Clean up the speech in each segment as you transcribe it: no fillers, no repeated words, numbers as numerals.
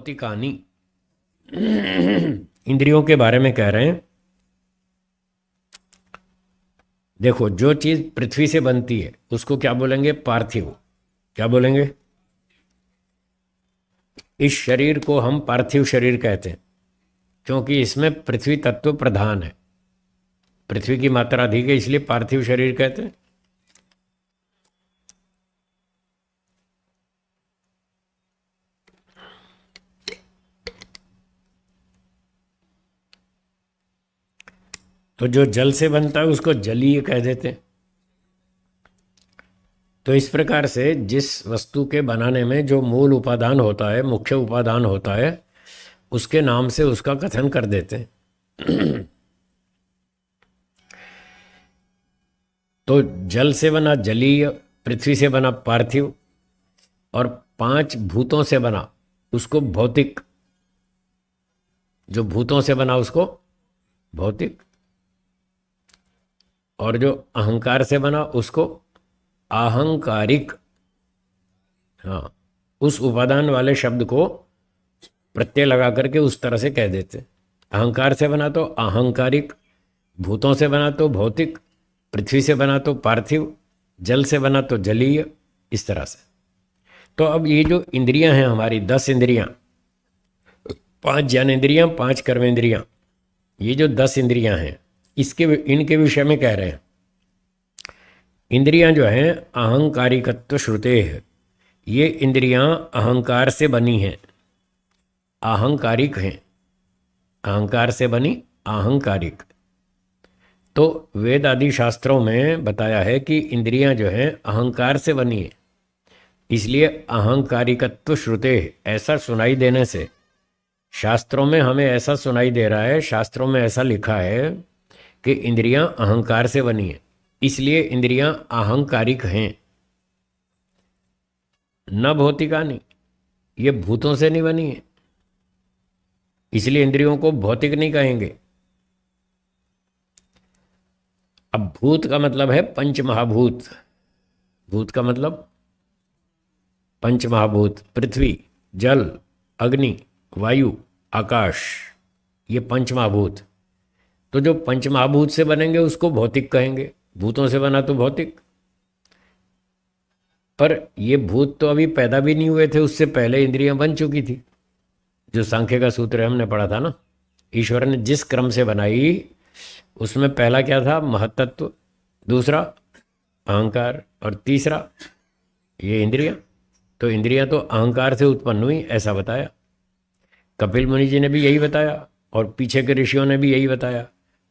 भौतिकानी इंद्रियों के बारे में कह रहे हैं। देखो, जो चीज पृथ्वी से बनती है उसको क्या बोलेंगे? पार्थिव। क्या बोलेंगे? इस शरीर को हम पार्थिव शरीर कहते हैं क्योंकि इसमें पृथ्वी तत्व प्रधान है, पृथ्वी की मात्रा अधिक है, इसलिए पार्थिव शरीर कहते हैं। तो जो जल से बनता है उसको जलीय कह देते हैं। तो इस प्रकार से जिस वस्तु के बनाने में जो मूल उपादान होता है, मुख्य उपादान होता है, उसके नाम से उसका कथन कर देते हैं। तो जल से बना जलीय, पृथ्वी से बना पार्थिव, और 5 भूतों से बना उसको भौतिक। जो भूतों से बना उसको भौतिक, और जो अहंकार से बना उसको आहंकारिक। हाँ, उस उपादान वाले शब्द को प्रत्यय लगा करके उस तरह से कह देते। अहंकार से बना तो आहंकारिक, भूतों से बना तो भौतिक, पृथ्वी से बना तो पार्थिव, जल से बना तो जलीय, इस तरह से। तो अब ये जो इंद्रियां हैं हमारी, 10 इंद्रियां, 5 ज्ञानेंद्रियां, 5 कर्मेंद्रियां, ये जो 10 इंद्रियां हैं इनके विषय में कह रहे हैं। इंद्रियां जो हैं अहंकारिकत्व श्रुते है, ये इंद्रियां अहंकार से बनी हैं, अहंकारिक हैं, अहंकार से बनी, अहंकारिक। तो वेद आदि शास्त्रों में बताया है कि इंद्रियां जो हैं अहंकार से बनी है, इसलिए अहंकारिकत्व श्रुते है। ऐसा सुनाई देने से शास्त्रों में हमें ऐसा सुनाई दे रहा है, शास्त्रों में ऐसा लिखा है कि इंद्रियां अहंकार से बनी है, इसलिए इंद्रियां अहंकारिक हैं, न भौतिका नहीं। ये भूतों से नहीं बनी है, इसलिए इंद्रियों को भौतिक नहीं कहेंगे। अब भूत का मतलब है पंच महाभूत। भूत का मतलब पंच महाभूत, पृथ्वी, जल, अग्नि, वायु, आकाश, ये पंच महाभूत। तो जो पंच महाभूत से बनेंगे उसको भौतिक कहेंगे, भूतों से बना तो भौतिक। पर ये भूत तो अभी पैदा भी नहीं हुए थे, उससे पहले इंद्रियां बन चुकी थी। जो सांख्य का सूत्र है हमने पढ़ा था ना, ईश्वर ने जिस क्रम से बनाई उसमें पहला क्या था? महत्त्व, दूसरा अहंकार, और तीसरा ये इंद्रियां। तो इंद्रियां तो अहंकार से उत्पन्न हुई, ऐसा बताया। कपिल मुनि जी ने भी यही बताया और पीछे के ऋषियों ने भी यही बताया।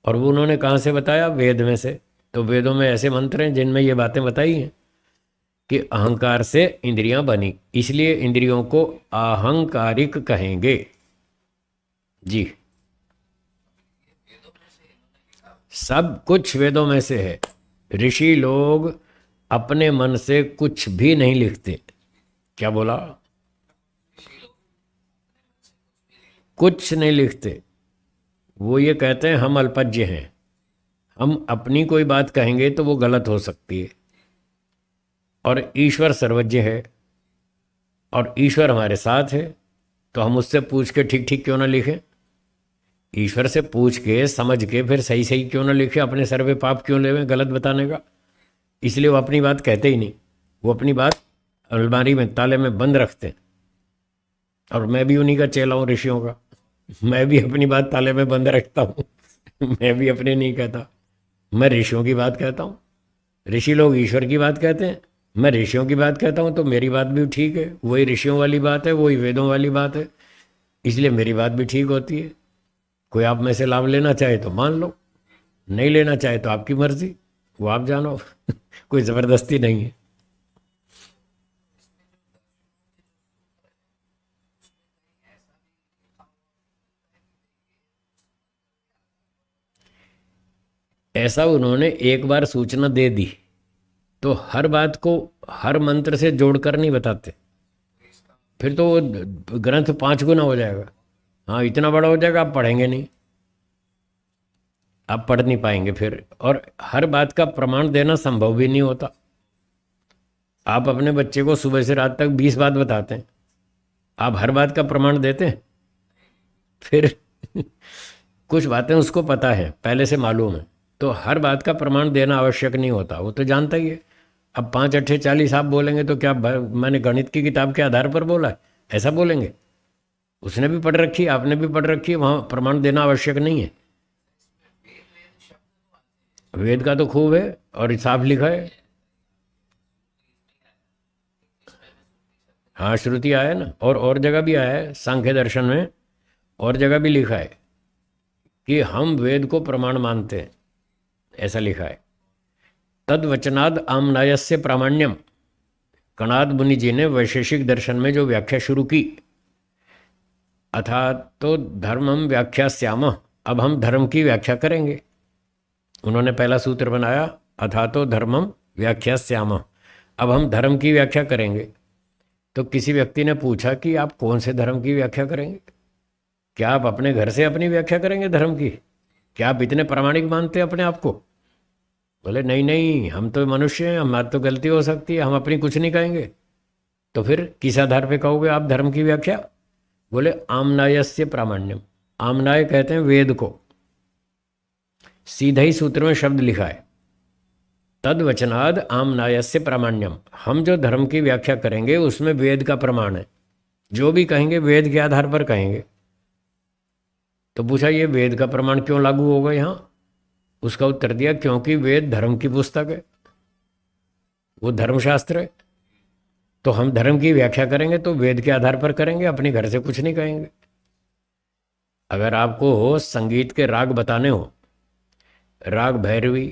और वो उन्होंने कहाँ से बताया? वेद में से। तो वेदों में ऐसे मंत्र हैं जिनमें ये बातें बताई हैं कि अहंकार से इंद्रियां बनी, इसलिए इंद्रियों को अहंकारिक कहेंगे। जी, सब कुछ वेदों में से है। ऋषि लोग अपने मन से कुछ भी नहीं लिखते। क्या बोला? कुछ नहीं लिखते। वो ये कहते हैं हम अल्पज्ञ हैं, हम अपनी कोई बात कहेंगे तो वो गलत हो सकती है, और ईश्वर सर्वज्ञ है, और ईश्वर हमारे साथ है, तो हम उससे पूछ के ठीक ठीक क्यों ना लिखें? ईश्वर से पूछ के समझ के फिर सही सही क्यों ना लिखें? अपने सर पे पाप क्यों लेवें गलत बताने का? इसलिए वो अपनी बात कहते ही नहीं, वो अपनी बात अलमारी में ताले में बंद रखते हैं। और मैं भी उन्हीं का चेला हूँ, ऋषियों का। मैं भी अपनी बात ताले में बंद रखता हूँ। मैं भी अपने नहीं कहता, मैं ऋषियों की बात कहता हूँ। ऋषि लोग ईश्वर की बात कहते हैं, मैं ऋषियों की बात कहता हूँ, तो मेरी बात भी ठीक है। वही ऋषियों वाली बात है, वही वेदों वाली बात है, इसलिए मेरी बात भी ठीक होती है। कोई आप में से लाभ लेना चाहे तो मान लो, नहीं लेना चाहे तो आपकी मर्जी, वो आप जानो। कोई ज़बरदस्ती नहीं है। ऐसा उन्होंने एक बार सूचना दे दी तो हर बात को हर मंत्र से जोड़कर नहीं बताते, फिर तो वो ग्रंथ 5 गुना हो जाएगा। हाँ, इतना बड़ा हो जाएगा, आप पढ़ेंगे नहीं, आप पढ़ नहीं पाएंगे फिर। और हर बात का प्रमाण देना संभव भी नहीं होता। आप अपने बच्चे को सुबह से रात तक 20 बात बताते हैं, आप हर बात का प्रमाण देते हैं? फिर कुछ बातें उसको पता है, पहले से मालूम है, तो हर बात का प्रमाण देना आवश्यक नहीं होता, वो तो जानता ही है। अब 5 अट्ठे 40 आप बोलेंगे तो क्या मैंने गणित की किताब के आधार पर बोला है, ऐसा बोलेंगे? उसने भी पढ़ रखी है, आपने भी पढ़ रखी है, वहाँ प्रमाण देना आवश्यक नहीं है। वेद का तो खूब है और साफ लिखा है। हाँ, श्रुति आया ना, और जगह भी आया है, सांख्य दर्शन में और जगह भी लिखा है कि हम वेद को प्रमाण मानते हैं, ऐसा लिखा है। तद वचनाद आमनायस्य प्रामाण्यम, कणाद मुनि जी ने वैशेषिक दर्शन में जो व्याख्या शुरू की, अथा तो धर्मम व्याख्यास्याम, अब हम धर्म की व्याख्या करेंगे। उन्होंने पहला सूत्र बनाया, अथा तो धर्मम व्याख्यास्याम, अब हम धर्म की व्याख्या करेंगे। तो किसी व्यक्ति ने पूछा कि आप कौन से धर्म की व्याख्या करेंगे? क्या आप अपने घर से अपनी व्याख्या करेंगे धर्म की? क्या आप इतने प्रामाणिक मानते हैं अपने आप को? बोले नहीं नहीं, हम तो मनुष्य हैं, हमारी तो गलती हो सकती है, हम अपनी कुछ नहीं कहेंगे। तो फिर किस आधार पे कहोगे आप धर्म की व्याख्या? बोले आमनायस्य प्रामाण्यम, आमनाय कहते हैं वेद को, सीधा ही सूत्र में शब्द लिखा है, तद वचनाद आमनायस्य प्रामाण्यम, हम जो धर्म की व्याख्या करेंगे उसमें वेद का प्रमाण है, जो भी कहेंगे वेद के आधार पर कहेंगे। तो पूछा ये वेद का प्रमाण क्यों लागू होगा यहाँ? उसका उत्तर दिया क्योंकि वेद धर्म की पुस्तक है, वो धर्मशास्त्र है, तो हम धर्म की व्याख्या करेंगे तो वेद के आधार पर करेंगे, अपने घर से कुछ नहीं कहेंगे। अगर आपको संगीत के राग बताने हो, राग भैरवी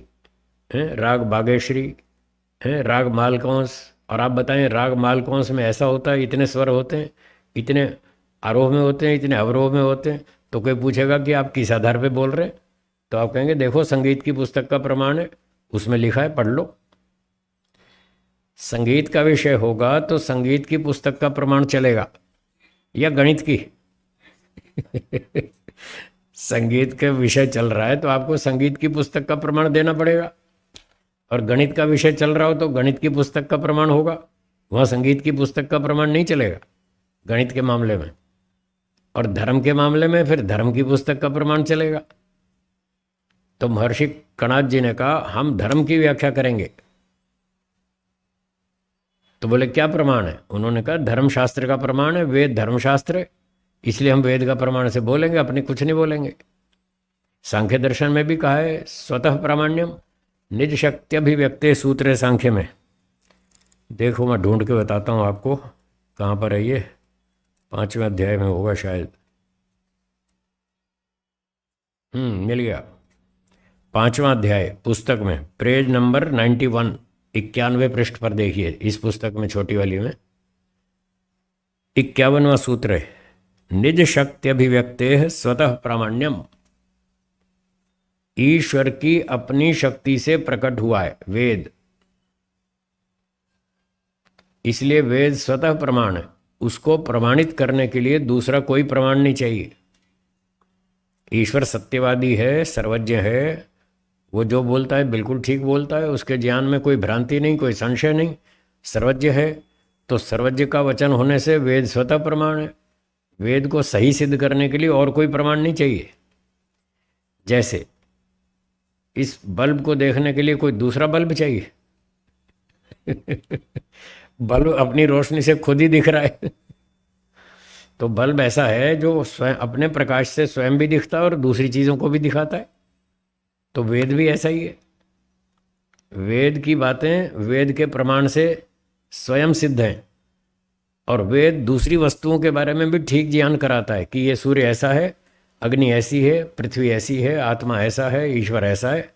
हैं, राग बागेश्वरी हैं, राग मालकौंस, और आप बताएं राग मालकौंस में ऐसा होता है, इतने स्वर होते हैं, इतने आरोह में होते हैं, इतने अवरोह में होते हैं, तो कोई पूछेगा कि आप किस आधार पे बोल रहे हैं? तो आप कहेंगे देखो संगीत की पुस्तक का प्रमाण है, उसमें लिखा है, पढ़ लो। संगीत का विषय होगा तो संगीत की पुस्तक का प्रमाण चलेगा या गणित की? संगीत का विषय चल रहा है तो आपको संगीत की पुस्तक का प्रमाण देना पड़ेगा, और गणित का विषय चल रहा हो तो गणित की पुस्तक का प्रमाण होगा, वहाँ संगीत की पुस्तक का प्रमाण नहीं चलेगा गणित के मामले में। और धर्म के मामले में फिर धर्म की पुस्तक का प्रमाण चलेगा। तो महर्षि कणाद जी ने कहा हम धर्म की व्याख्या करेंगे। तो बोले क्या प्रमाण है? उन्होंने कहा धर्मशास्त्र का प्रमाण है, वेद धर्मशास्त्र है, इसलिए हम वेद का प्रमाण से बोलेंगे, अपने कुछ नहीं बोलेंगे। सांख्य दर्शन में भी कहा है स्वतः प्रामाण्यम निज शक्ति अभिव्यक्ते सूत्र सांख्य में। देखो मैं ढूंढ के बताता हूँ आपको कहाँ पर है ये, 5वें अध्याय में होगा शायद। मिल गया, 5वां अध्याय पुस्तक में, पेज नंबर 91, 91वें पृष्ठ पर देखिए, इस पुस्तक में छोटी वाली में 51वां सूत्र है, निज शक्ति अभिव्यक्ते स्वतः प्रामाण्यम, ईश्वर की अपनी शक्ति से प्रकट हुआ है वेद, इसलिए वेद स्वतः प्रमाण है, उसको प्रमाणित करने के लिए दूसरा कोई प्रमाण नहीं चाहिए। ईश्वर सत्यवादी है, सर्वज्ञ है, वो जो बोलता है बिल्कुल ठीक बोलता है, उसके ज्ञान में कोई भ्रांति नहीं, कोई संशय नहीं, सर्वज्ञ है, तो सर्वज्ञ का वचन होने से वेद स्वतः प्रमाण है। वेद को सही सिद्ध करने के लिए और कोई प्रमाण नहीं चाहिए। जैसे इस बल्ब को देखने के लिए कोई दूसरा बल्ब चाहिए? बल्ब अपनी रोशनी से खुद ही दिख रहा है। तो बल्ब ऐसा है जो स्वयं अपने प्रकाश से स्वयं भी दिखता है और दूसरी चीज़ों को भी दिखाता है। तो वेद भी ऐसा ही है, वेद की बातें वेद के प्रमाण से स्वयं सिद्ध हैं, और वेद दूसरी वस्तुओं के बारे में भी ठीक ज्ञान कराता है कि ये सूर्य ऐसा है, अग्नि ऐसी है, पृथ्वी ऐसी है, आत्मा ऐसा है, ईश्वर ऐसा है।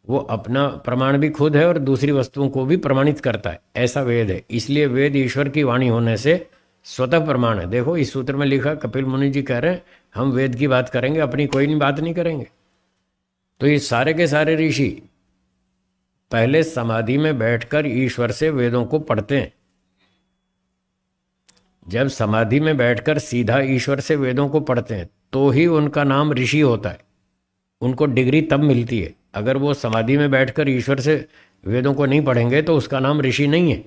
वो अपना प्रमाण भी खुद है और दूसरी वस्तुओं को भी प्रमाणित करता है, ऐसा वेद है। इसलिए वेद ईश्वर की वाणी होने से स्वतः प्रमाण है। देखो इस सूत्र में लिखा, कपिल मुनि जी कह रहे हैं हम वेद की बात करेंगे, अपनी कोई बात नहीं करेंगे। तो ये सारे के सारे ऋषि पहले समाधि में बैठकर ईश्वर से वेदों को पढ़ते हैं। जब समाधि में बैठकर सीधा ईश्वर से वेदों को पढ़ते हैं तो ही उनका नाम ऋषि होता है, उनको डिग्री तब मिलती है। अगर वो समाधि में बैठकर ईश्वर से वेदों को नहीं पढ़ेंगे तो उसका नाम ऋषि नहीं है।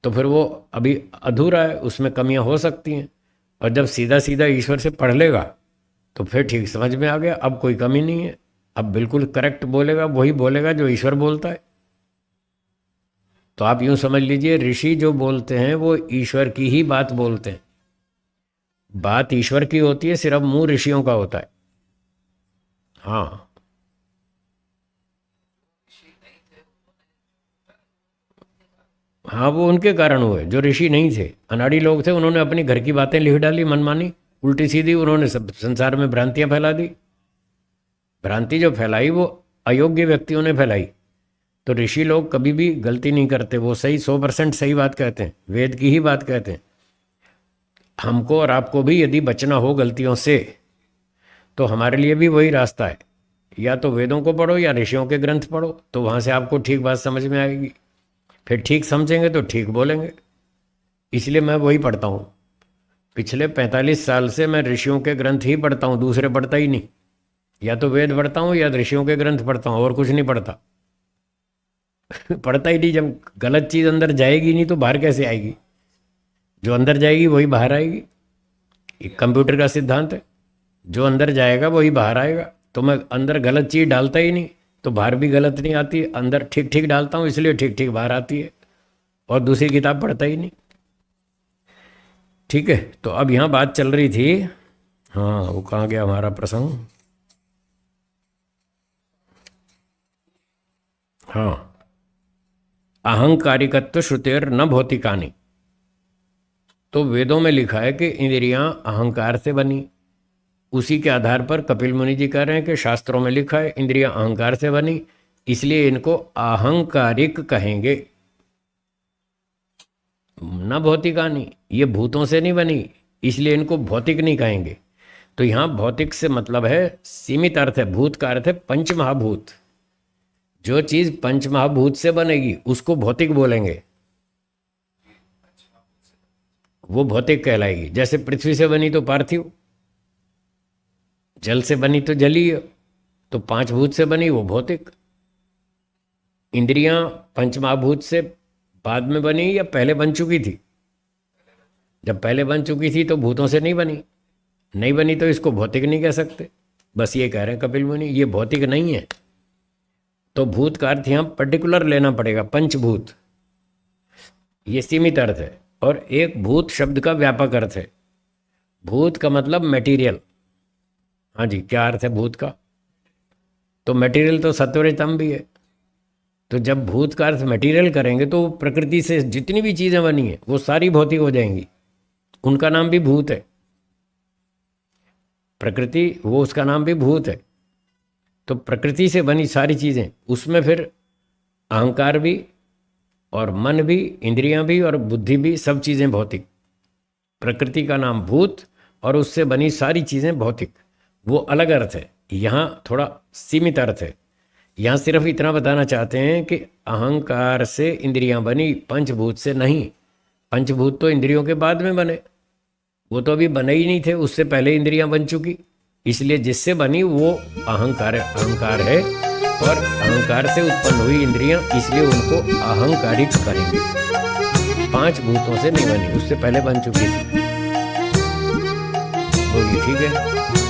तो फिर वो अभी अधूरा है, उसमें कमियां हो सकती हैं। और जब सीधा सीधा ईश्वर से पढ़ लेगा तो फिर ठीक समझ में आ गया, अब कोई कमी नहीं है, अब बिल्कुल करेक्ट बोलेगा, वही बोलेगा जो ईश्वर बोलता है। तो आप यूं समझ लीजिए, ऋषि जो बोलते हैं वो ईश्वर की ही बात बोलते हैं। बात ईश्वर की होती है, सिर्फ मुंह ऋषियों का होता है। हाँ, हाँ, वो उनके कारण हुए जो ऋषि नहीं थे, अनाड़ी लोग थे। उन्होंने अपनी घर की बातें लिख डाली, मनमानी, उल्टी सीधी। उन्होंने सब संसार में भ्रांतियां फैला दी। भ्रांति जो फैलाई वो अयोग्य व्यक्तियों ने फैलाई। तो ऋषि लोग कभी भी गलती नहीं करते, वो सही 100% सही बात कहते हैं, वेद की ही बात कहते हैं। हमको और आपको भी यदि बचना हो गलतियों से तो हमारे लिए भी वही रास्ता है, या तो वेदों को पढ़ो या ऋषियों के ग्रंथ पढ़ो, तो वहाँ से आपको ठीक बात समझ में आएगी। फिर ठीक समझेंगे तो ठीक बोलेंगे। इसलिए मैं वही पढ़ता हूँ। पिछले 45 साल से मैं ऋषियों के ग्रंथ ही पढ़ता हूँ, दूसरे पढ़ता ही नहीं। या तो वेद पढ़ता हूँ या ऋषियों के ग्रंथ पढ़ता हूँ, और कुछ नहीं पढ़ता। पढ़ता ही नहीं। जब गलत चीज़ अंदर जाएगी नहीं तो बाहर कैसे आएगी? जो अंदर जाएगी वही बाहर आएगी। एक कंप्यूटर का सिद्धांत है, जो अंदर जाएगा वही बाहर आएगा। तो मैं अंदर गलत चीज़ डालता ही नहीं तो बाहर भी गलत नहीं आती। अंदर ठीक ठीक डालता हूँ, इसलिए ठीक ठीक बाहर आती है। और दूसरी किताब पढ़ता ही नहीं। ठीक है, तो अब यहाँ बात चल रही थी। हाँ, वो कहाँ गया हमारा प्रसंग? हाँ, अहंकारिकत्व श्रुतेर न भौतिकानि। तो वेदों में लिखा है कि इंद्रियां अहंकार से बनी। उसी के आधार पर कपिल मुनि जी कह रहे हैं कि शास्त्रों में लिखा है इंद्रियां अहंकार से बनी, इसलिए इनको अहंकारिक कहेंगे, न भौतिकानि। ये भूतों से नहीं बनी, इसलिए इनको भौतिक नहीं कहेंगे। तो यहाँ भौतिक से मतलब है सीमित अर्थ है, भूत का अर्थ है पंच महाभूत। जो चीज पंच महाभूत से बनेगी उसको भौतिक बोलेंगे, वो भौतिक कहलाएगी। जैसे पृथ्वी से बनी तो पार्थिव, जल से बनी तो जलीय, तो 5 भूत से बनी वो भौतिक। इंद्रियां पंच महाभूत से बाद में बनी या पहले बन चुकी थी? जब पहले बन चुकी थी तो भूतों से नहीं बनी। नहीं बनी तो इसको भौतिक नहीं कह सकते। बस ये कह रहे हैं कपिल मुनि, ये भौतिक नहीं है। तो भूत का अर्थ यहाँ पर्टिकुलर लेना पड़ेगा, पंचभूत। ये सीमित अर्थ है। और एक भूत शब्द का व्यापक अर्थ है। भूत का मतलब मटेरियल। हाँ जी, क्या अर्थ है भूत का? तो मटेरियल तो सत्वरजतम भी है। तो जब भूत का अर्थ मटेरियल करेंगे तो प्रकृति से जितनी भी चीज़ें बनी हैं वो सारी भौतिक हो जाएंगी। उनका नाम भी भूत है। प्रकृति, वो उसका नाम भी भूत है। तो प्रकृति से बनी सारी चीज़ें, उसमें फिर अहंकार भी और मन भी, इंद्रियां भी और बुद्धि भी, सब चीज़ें भौतिक। प्रकृति का नाम भूत और उससे बनी सारी चीज़ें भौतिक। वो अलग अर्थ है, यहाँ थोड़ा सीमित अर्थ है। यहाँ सिर्फ इतना बताना चाहते हैं कि अहंकार से इंद्रियां बनी, पंचभूत से नहीं। पंचभूत तो इंद्रियों के बाद में बने, वो तो अभी बने ही नहीं थे, उससे पहले इंद्रियां बन चुकी। इसलिए जिससे बनी वो अहंकार है। और अहंकार से उत्पन्न हुई इंद्रियां, इसलिए उनको अहंकारिक करेंगे। 5 भूतों से नहीं बनी, उससे पहले बन चुकी थी। बोलिए ठीक है।